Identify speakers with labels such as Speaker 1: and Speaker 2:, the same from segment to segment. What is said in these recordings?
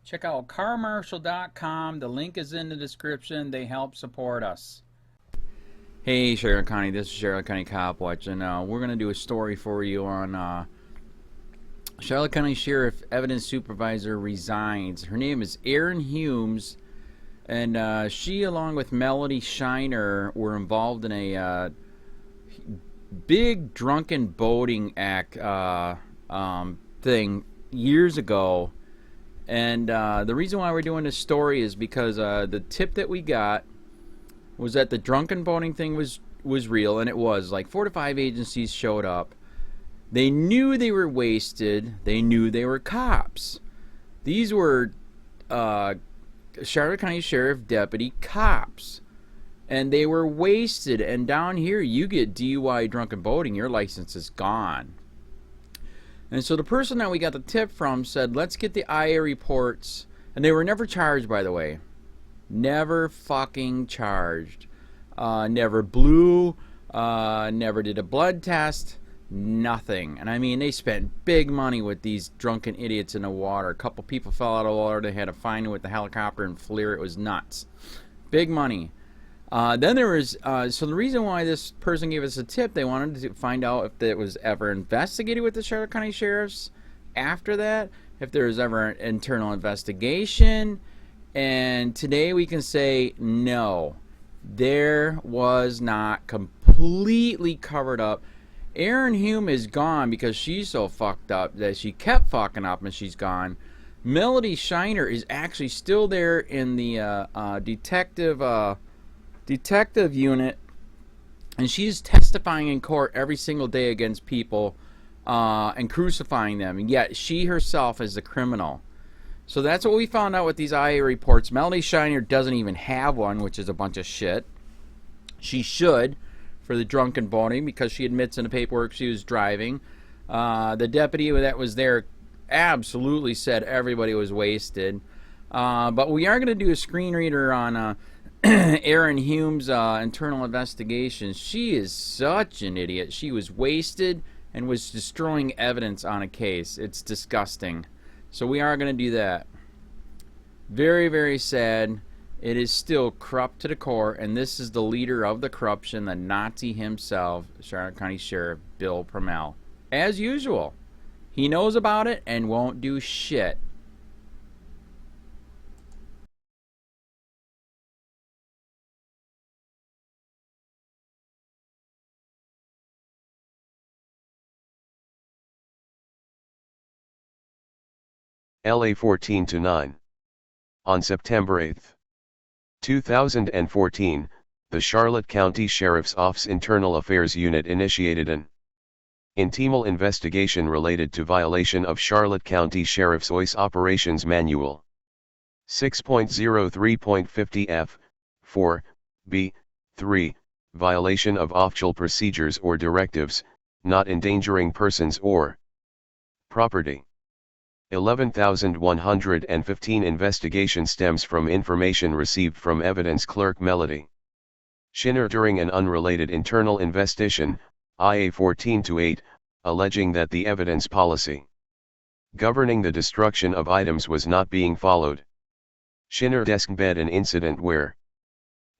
Speaker 1: Check out carmarshal.com. The link is in the description. They help support us. Hey, Charlotte County. This is Charlotte County COPWATCH, and we're going to do a story for you on Charlotte County Sheriff Evidence Supervisor resigns. Her name is Erin Hume, and she, along with Melody Shiner, were involved in a big drunken boating act thing years ago. And the reason why we're doing this story is because the tip that we got was that the drunken boating thing was real, and it was. Like 4 to 5 agencies showed up. They knew they were wasted. They knew they were cops. These were Charlotte County Sheriff Deputy cops. And they were wasted. And down here, you get DUI drunken boating, your license is gone. And so the person that we got the tip from said, let's get the IA reports. And they were never charged, by the way. Never fucking charged. Never blew. Never did a blood test. Nothing. And I mean, they spent big money with these drunken idiots in the water. A couple people fell out of the water. They had to find them with the helicopter and FLIR. It was nuts. Big money. Then there was, so the reason why this person gave us a tip, they wanted to find out if it was ever investigated with the Charlotte County Sheriffs after that, if there was ever an internal investigation, and today we can say no, there was not. Completely covered up. Erin Hume is gone because she's so fucked up that she kept fucking up and she's gone. Melody Shiner is actually still there in the detective unit, and she's testifying in court every single day against people and crucifying them, and yet she herself is the criminal. So that's what we found out with these IA reports. Melody Shiner doesn't even have one, which is a bunch of shit. She should, for the drunken boating, because she admits in the paperwork she was driving. The deputy that was there absolutely said everybody was wasted. But we are going to do a screen reader on Erin Hume's internal investigation. She is such an idiot. She was wasted and was destroying evidence on a case. It's disgusting. So we are going to do that. Very, very sad. It is still corrupt to the core, and this is the leader of the corruption, the Nazi himself, Charlotte County Sheriff Bill PRUMMELL. As usual, he knows about it and won't do shit.
Speaker 2: LA 14-9. On September 8, 2014, the Charlotte County Sheriff's Office Internal Affairs Unit initiated an internal investigation related to violation of Charlotte County Sheriff's OIS Operations Manual 6.03.50 F, 4, B, 3, violation of official procedures or directives, not endangering persons or property. 11,115 investigation stems from information received from evidence clerk Melody Shiner during an unrelated internal investigation, IA 14-8, alleging that the evidence policy governing the destruction of items was not being followed. Shiner deskbed an incident where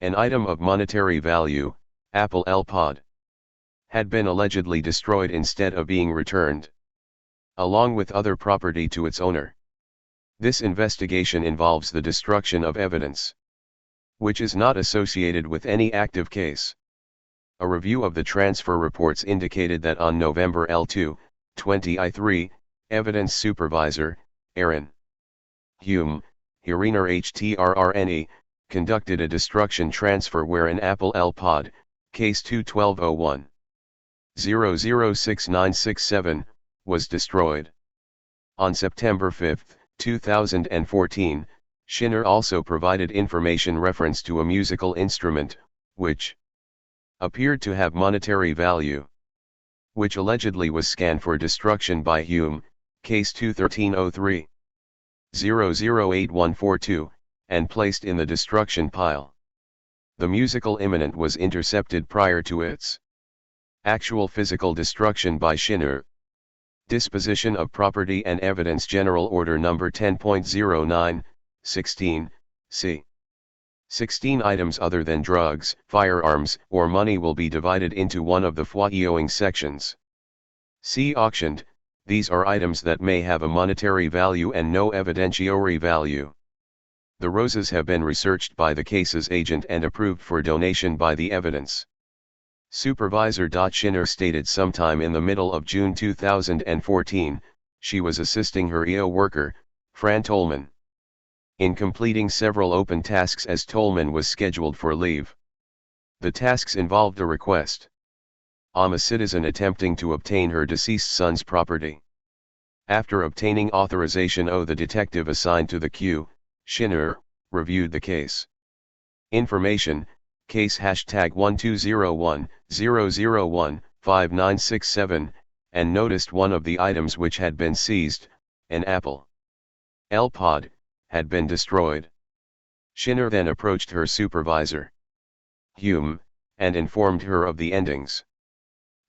Speaker 2: an item of monetary value, Apple Pod, had been allegedly destroyed instead of being returned, along with other property to its owner. This investigation involves the destruction of evidence, which is not associated with any active case. A review of the transfer reports indicated that on November 2, 2023, Evidence Supervisor, Erin Hume, Hiriner HTRRNE, conducted a destruction transfer where an Apple Pod, case 21201 006967, was destroyed. On September 5, 2014, Shiner also provided information reference to a musical instrument, which appeared to have monetary value, which allegedly was scanned for destruction by Hume, case 21303 008142, and placed in the destruction pile. The musical imminent was intercepted prior to its actual physical destruction by Shiner. Disposition of Property and Evidence General Order Number 10.09, 16, c. 16 items other than drugs, firearms, or money will be divided into one of the following sections. C. Auctioned. These are items that may have a monetary value and no evidentiary value. The roses have been researched by the case's agent and approved for donation by the evidence. Supervisor. Schinner stated sometime in the middle of June 2014, she was assisting her EO worker, Fran Tolman, in completing several open tasks as Tolman was scheduled for leave. The tasks involved a request. A citizen attempting to obtain her deceased son's property. After obtaining authorization, the detective assigned to the queue, Schinner, reviewed the case. Information, case #1201-001-5967, and noticed one of the items which had been seized, an apple pod, had been destroyed. Schinner then approached her supervisor, Hume, and informed her of the endings.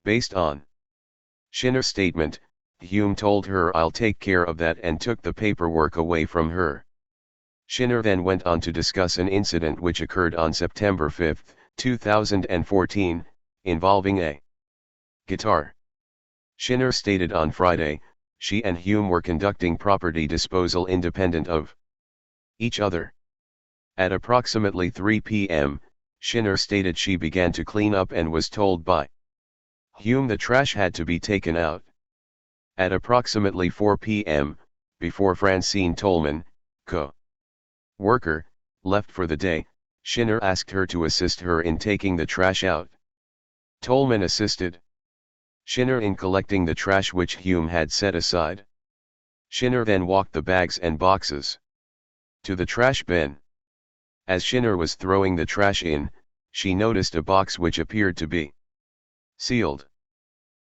Speaker 2: Based on Schinner's statement, Hume told her, "I'll take care of that," and took the paperwork away from her. Schinner then went on to discuss an incident which occurred on September 5, 2014, involving a guitar. Schinner stated on Friday, she and Hume were conducting property disposal independent of each other. At approximately 3 p.m., Schinner stated she began to clean up and was told by Hume the trash had to be taken out. At approximately 4 p.m., before Francine Tolman, co-worker, left for the day, Schinner asked her to assist her in taking the trash out. Tolman assisted Schinner in collecting the trash which Hume had set aside. Schinner then walked the bags and boxes to the trash bin. As Schinner was throwing the trash in, she noticed a box which appeared to be sealed.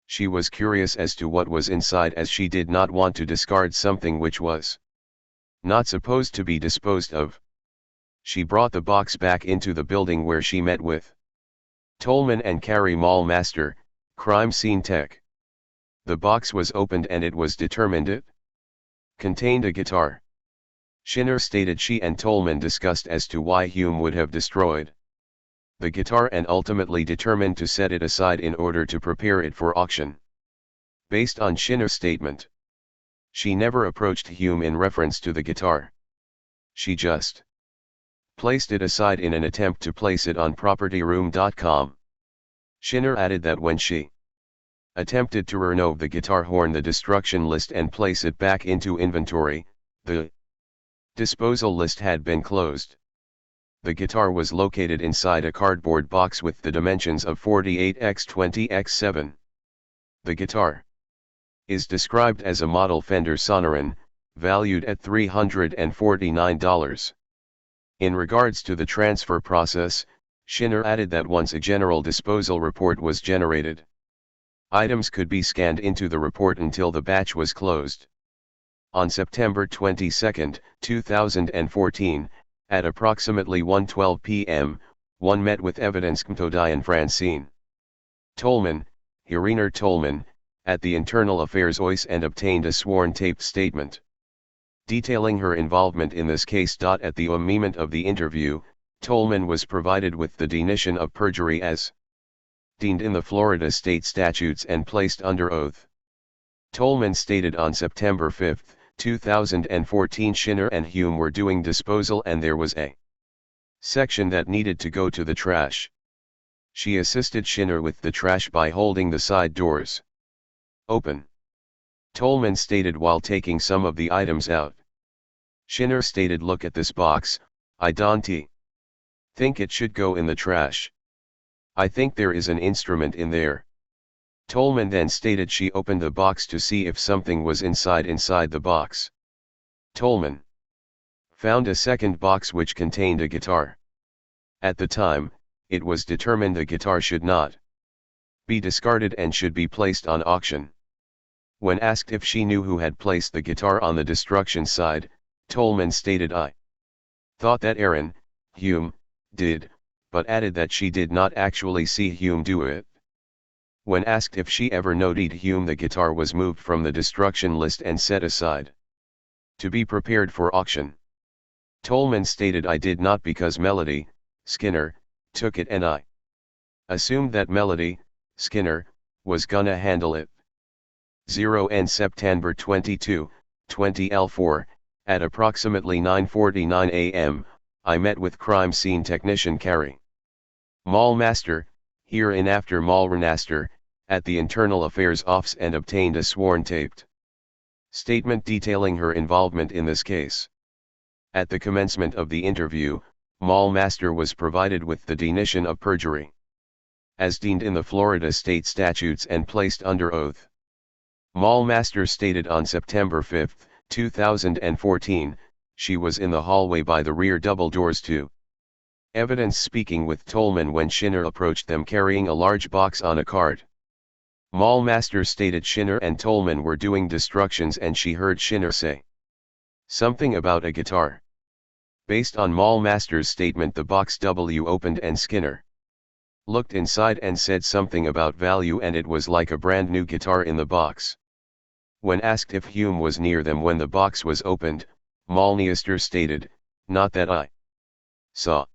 Speaker 2: She was curious as to what was inside, as she did not want to discard something which was not supposed to be disposed of. She brought the box back into the building where she met with Tolman and Carrie Mall Master, crime scene tech. The box was opened and it was determined it contained a guitar. Schinner stated she and Tolman discussed as to why Hume would have destroyed the guitar and ultimately determined to set it aside in order to prepare it for auction. Based on Schinner's statement, she never approached Hume in reference to the guitar. She just placed it aside in an attempt to place it on propertyroom.com. Schinner added that when she attempted to remove the guitar horn, the destruction list, and place it back into inventory, the disposal list had been closed. The guitar was located inside a cardboard box with the dimensions of 48x20x7. The guitar is described as a model Fender Sonoran, valued at $349. In regards to the transfer process, Schinner added that once a general disposal report was generated, items could be scanned into the report until the batch was closed. On September 22, 2014, at approximately 1:12 p.m., one met with evidence Kmtodi and Francine Tolman, Irina Tolman, at the Internal Affairs OIS and obtained a sworn taped statement detailing her involvement in this case. At the moment of the interview, Tolman was provided with the definition of perjury as deemed in the Florida state statutes and placed under oath. Tolman stated on September 5, 2014, Schinner and Hume were doing disposal and there was a section that needed to go to the trash. She assisted Schinner with the trash by holding the side doors open. Tolman stated while taking some of the items out. Schinner stated, "Look at this box, I don't think it should go in the trash. I think there is an instrument in there." Tolman then stated she opened the box to see if something was inside the box. Tolman found a second box which contained a guitar. At the time, it was determined the guitar should not be discarded and should be placed on auction. When asked if she knew who had placed the guitar on the destruction side, Tolman stated, "I thought that Erin Hume did, but added that she did not actually see Hume do it." When asked if she ever noted Hume, the guitar was moved from the destruction list and set aside to be prepared for auction. Tolman stated, "I did not because Melody, Skinner, took it and I assumed that Melody, Skinner, was gonna handle it." 0 and September 22, 20L4, at approximately 9:49 a.m., I met with crime scene technician Carrie Mall Master, hereinafter Mallranaster, at the Internal Affairs Office and obtained a sworn taped statement detailing her involvement in this case. At the commencement of the interview, Mall Master was provided with the denition of perjury, as deemed in the Florida state statutes, and placed under oath. Mall Master stated on September 5, 2014, she was in the hallway by the rear double doors to evidence speaking with Tolman when Shinner approached them carrying a large box on a cart. Mall Master stated Shinner and Tolman were doing destructions and she heard Shinner say something about a guitar. Based on Mall Master's statement, the box W opened and Skinner looked inside and said something about value, and it was like a brand new guitar in the box. When asked if Hume was near them when the box was opened, Mallmeister stated, "Not that I saw."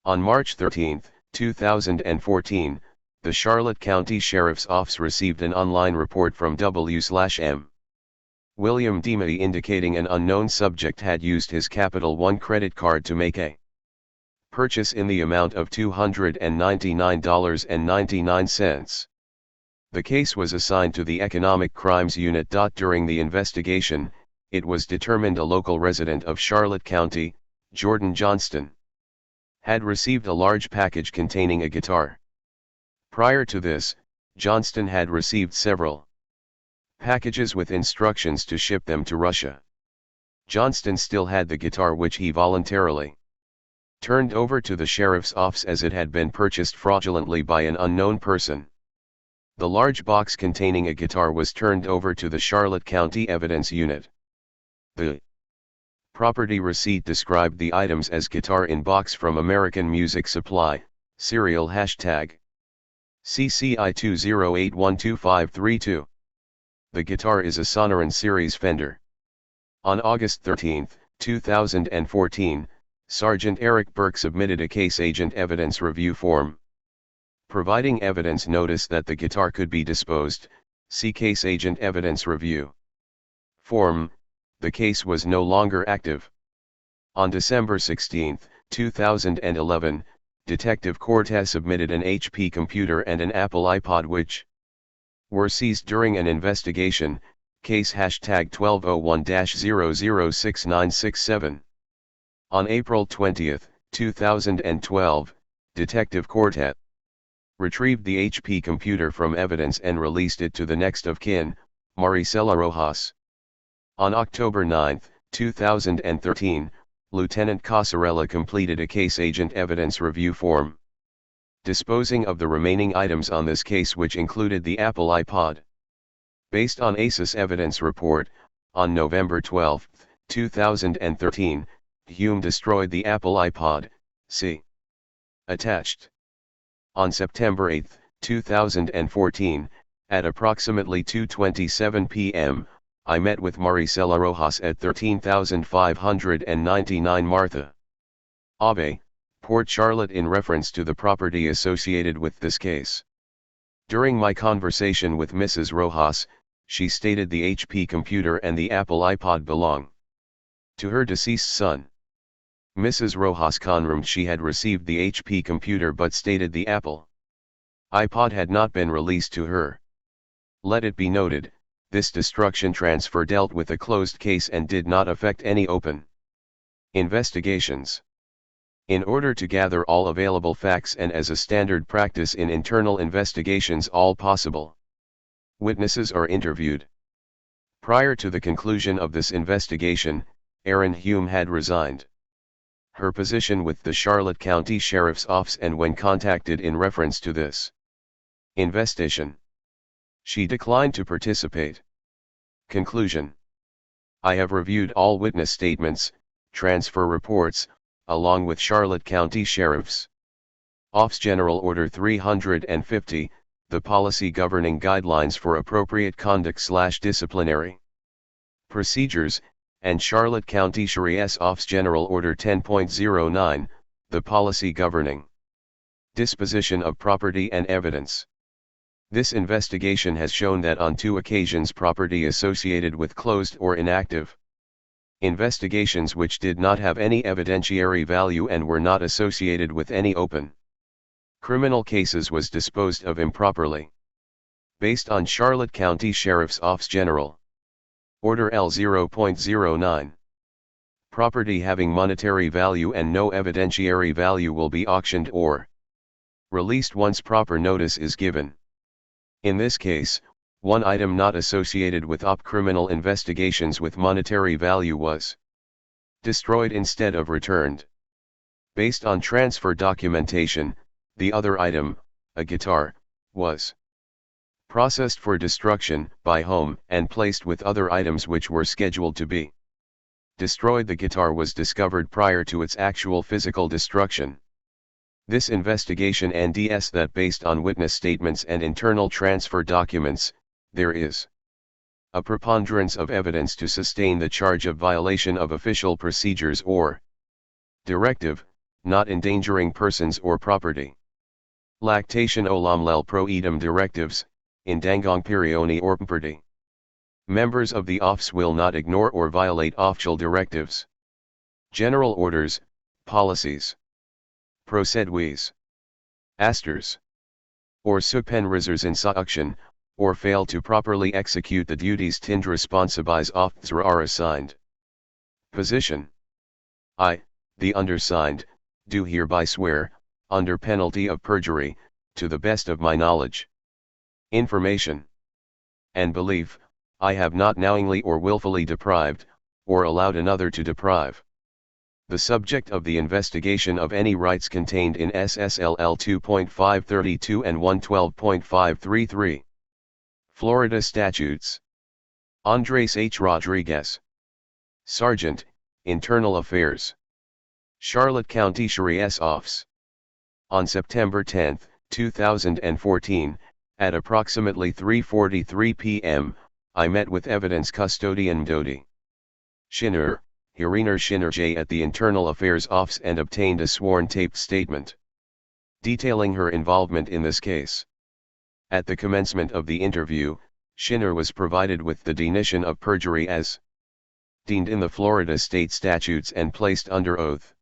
Speaker 2: On March 13, 2014, the Charlotte County Sheriff's Office received an online report from W/M. William Demey indicating an unknown subject had used his Capital One credit card to make a purchase in the amount of $299.99. The case was assigned to the Economic Crimes Unit. During the investigation, it was determined a local resident of Charlotte County, Jordan Johnston, had received a large package containing a guitar. Prior to this, Johnston had received several packages with instructions to ship them to Russia. Johnston still had the guitar, which he voluntarily turned over to the sheriff's office as it had been purchased fraudulently by an unknown person. The large box containing a guitar was turned over to the Charlotte County Evidence Unit. The property receipt described the items as guitar in box from American Music Supply, serial hashtag CCI 2081252. The guitar is a Sonoran Series Fender. On August 13, 2014, Sergeant Eric Burke submitted a case agent evidence review form, providing evidence notice that the guitar could be disposed. See Case Agent Evidence Review form. The case was no longer active. On December 16, 2011, Detective Cortez submitted an HP computer and an Apple iPod which were seized during an investigation, case hashtag 1201-006967. On April 20, 2012, Detective Cortez retrieved the HP computer from evidence and released it to the next of kin, Maricela Rojas. On October 9, 2013, Lieutenant Casarella completed a case agent evidence review form, disposing of the remaining items on this case, which included the Apple iPod. Based on ASIS evidence report, on November 12, 2013, Hume destroyed the Apple iPod, see attached. On September 8, 2014, at approximately 2:27 p.m., I met with Maricela Rojas at 13599 Martha Ave, Port Charlotte, in reference to the property associated with this case. During my conversation with Mrs. Rojas, she stated the HP computer and the Apple iPod belong to her deceased son. Mrs. Rojas confirmed she had received the HP computer but stated the Apple iPod had not been released to her. Let it be noted, this destruction transfer dealt with a closed case and did not affect any open investigations. In order to gather all available facts and as a standard practice in internal investigations, all possible witnesses are interviewed. Prior to the conclusion of this investigation, Erin Hume had resigned her position with the Charlotte County Sheriff's Office, and when contacted in reference to this investigation, she declined to participate. Conclusion: I have reviewed all witness statements, transfer reports, along with Charlotte County Sheriff's Office General Order 350, the policy governing guidelines for appropriate conduct/disciplinary procedures, and Charlotte County Sheriff's Office General Order 10.09, the policy governing disposition of property and evidence. This investigation has shown that on 2 occasions property associated with closed or inactive investigations which did not have any evidentiary value and were not associated with any open criminal cases was disposed of improperly. Based on Charlotte County Sheriff's Office General Order L0.09. Property having monetary value and no evidentiary value will be auctioned or released once proper notice is given. In this case, one item not associated with criminal investigations with monetary value was destroyed instead of returned. Based on transfer documentation, the other item, a guitar, was processed for destruction by home and placed with other items which were scheduled to be destroyed. The guitar was discovered prior to its actual physical destruction. This investigation NDS that based on witness statements and internal transfer documents, there is a preponderance of evidence to sustain the charge of violation of official procedures or directive, not endangering persons or property. Lactation olamlel pro idem directives, indangong perioni or property. Members of the office will not ignore or violate official directives, general orders, policies, procedures, asters, or supervisors instruction, or fail to properly execute the duties tind responsibilities officer are assigned. Position. I, the undersigned, do hereby swear, under penalty of perjury, to the best of my knowledge, information, and belief, I have not knowingly or willfully deprived, or allowed another to deprive the subject of the investigation of any rights contained in SSLL 2.532 and 112.533. Florida Statutes. Andres H. Rodriguez, Sergeant, Internal Affairs, Charlotte County Sheriff's Office. On September 10, 2014, at approximately 3:43 p.m., I met with evidence custodian Dodi Schinner, Iriner Schinner J. at the Internal Affairs Office and obtained a sworn taped statement detailing her involvement in this case. At the commencement of the interview, Schinner was provided with the denition of perjury as deemed in the Florida state statutes and placed under oath.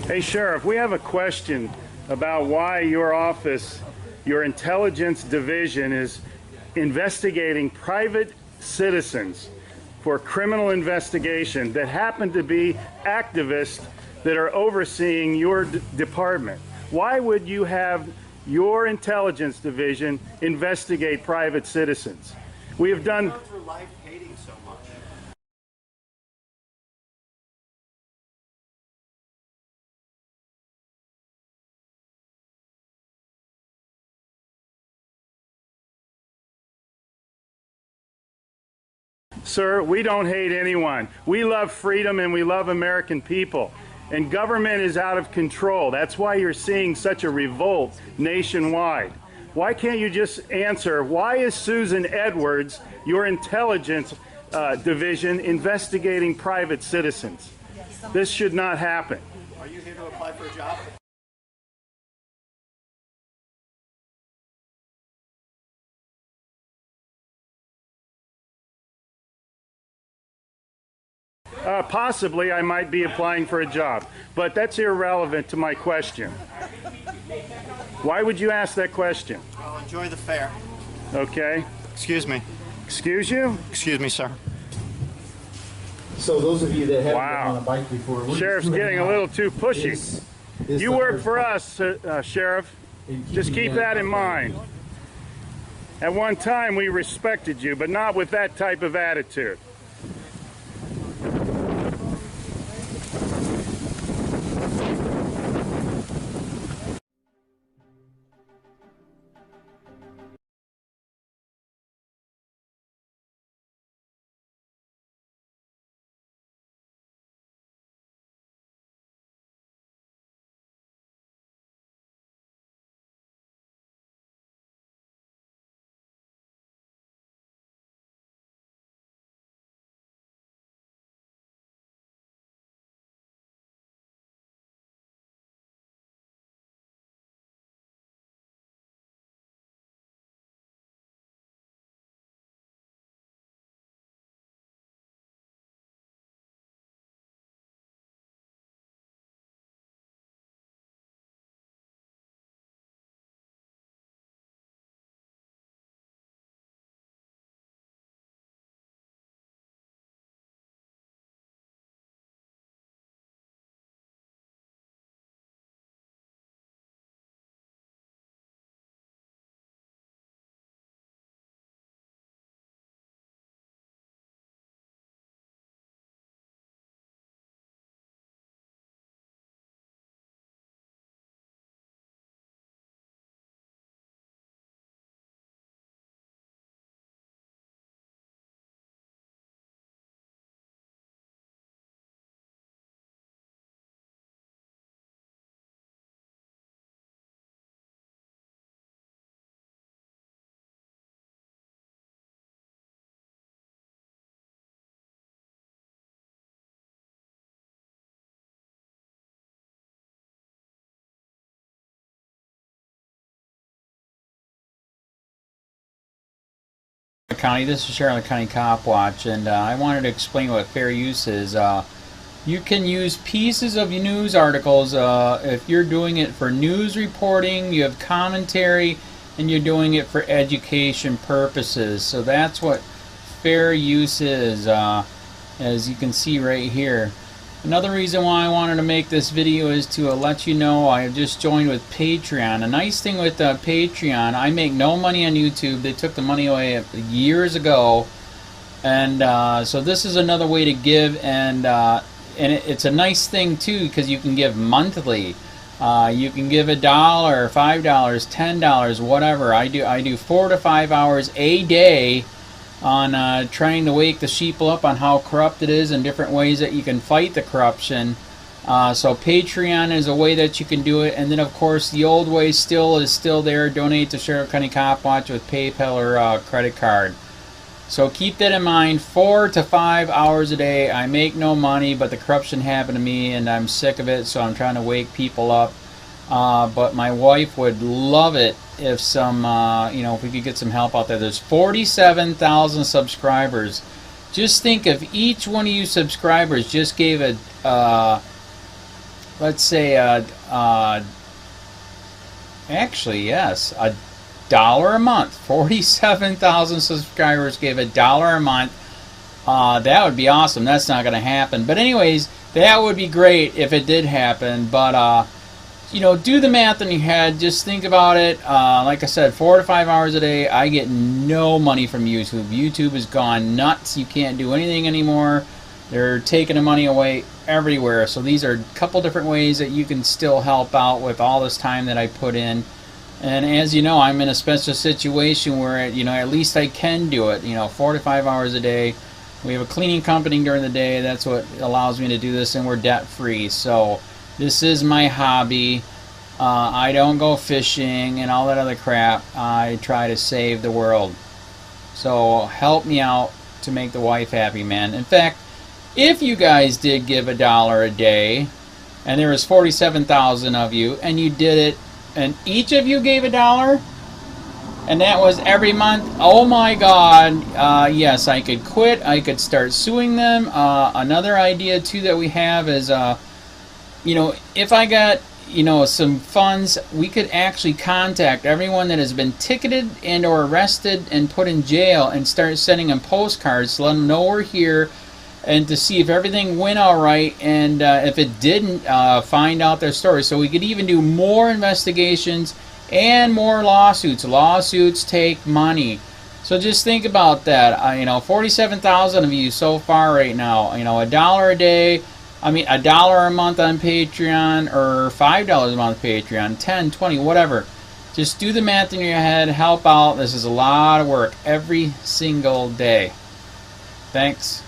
Speaker 3: Hey, Sheriff, we have a question about why your office, your intelligence division, is investigating private citizens for criminal investigation that happen to be activists that are overseeing your department. Why would you have your intelligence division investigate private citizens? We have done... Sir, we don't hate anyone. We love freedom and we love American people. and government is out of control. That's why you're seeing such a revolt nationwide. Why can't you just answer, why is Susan Edwards, your intelligence division, investigating private citizens? This should not happen.
Speaker 4: Are you here to apply for a job?
Speaker 3: Possibly I might be applying for a job, but that's irrelevant to my question. Why would you ask that question?
Speaker 4: Well, enjoy the fair.
Speaker 3: Okay.
Speaker 4: Excuse me.
Speaker 3: Excuse you?
Speaker 4: Excuse me, sir.
Speaker 5: So those of you that haven't
Speaker 3: Wow.
Speaker 5: been on a bike before, we're
Speaker 3: Sheriff's
Speaker 5: just
Speaker 3: getting a little too pushy. You work for us, Sheriff. Just keep that in mind. At one time we respected you, but not with that type of attitude.
Speaker 1: County. This is Sheriff County Cop Watch, and I wanted to explain what fair use is. You can use pieces of news articles if you're doing it for news reporting, you have commentary, and you're doing it for education purposes. So that's what fair use is, as you can see right here. Another reason why I wanted to make this video is to let you know I have just joined with Patreon. A nice thing with Patreon, I make no money on YouTube. They took the money away years ago, and so this is another way to give, and it's a nice thing too because you can give monthly. You can give $1, $5, $10, whatever. I do 4 to 5 hours a day on trying to wake the sheeple up on how corrupt it is and different ways that you can fight the corruption. So Patreon is a way that you can do it, and then of course the old way is still there. Donate to Sheriff County Cop Watch with PayPal or credit card. So keep that in mind. 4 to 5 hours a day. I make no money, but the corruption happened to me and I'm sick of it, so I'm trying to wake people up. But my wife would love it if if we could get some help out there. There's 47,000 subscribers. Just think if each one of you subscribers just gave let's say actually yes, $1 a month. 47,000 subscribers gave $1 a month. That would be awesome. That's not going to happen. But anyways, that would be great if it did happen. But do the math in your head. Just think about it. Like I said, 4 to 5 hours a day. I get no money from YouTube. YouTube has gone nuts. You can't do anything anymore. They're taking the money away everywhere. So these are a couple different ways that you can still help out with all this time that I put in. And as you know, I'm in a special situation where at least I can do it. 4 to 5 hours a day. We have a cleaning company during the day. That's what allows me to do this, and we're debt free. So this is my hobby. I don't go fishing and all that other crap. I try to save the world. So help me out to make the wife happy, man. In fact, if you guys did give $1 a day, and there was 47,000 of you, and you did it, and each of you gave $1, and that was every month, oh my God, yes, I could quit. I could start suing them. Another idea too that we have is, you know, if I got, you know, some funds, we could actually contact everyone that has been ticketed and or arrested and put in jail and start sending them postcards to let them know we're here, and to see if everything went all right, and if it didn't, find out their story. So we could even do more investigations and more lawsuits. Lawsuits take money. So just think about that. You know, 47,000 of you so far right now. You know, $1 a day. I mean, $1 a month on Patreon, or $5 a month Patreon, 10, 20, whatever. Just do the math in your head. Help out. This is a lot of work every single day. Thanks.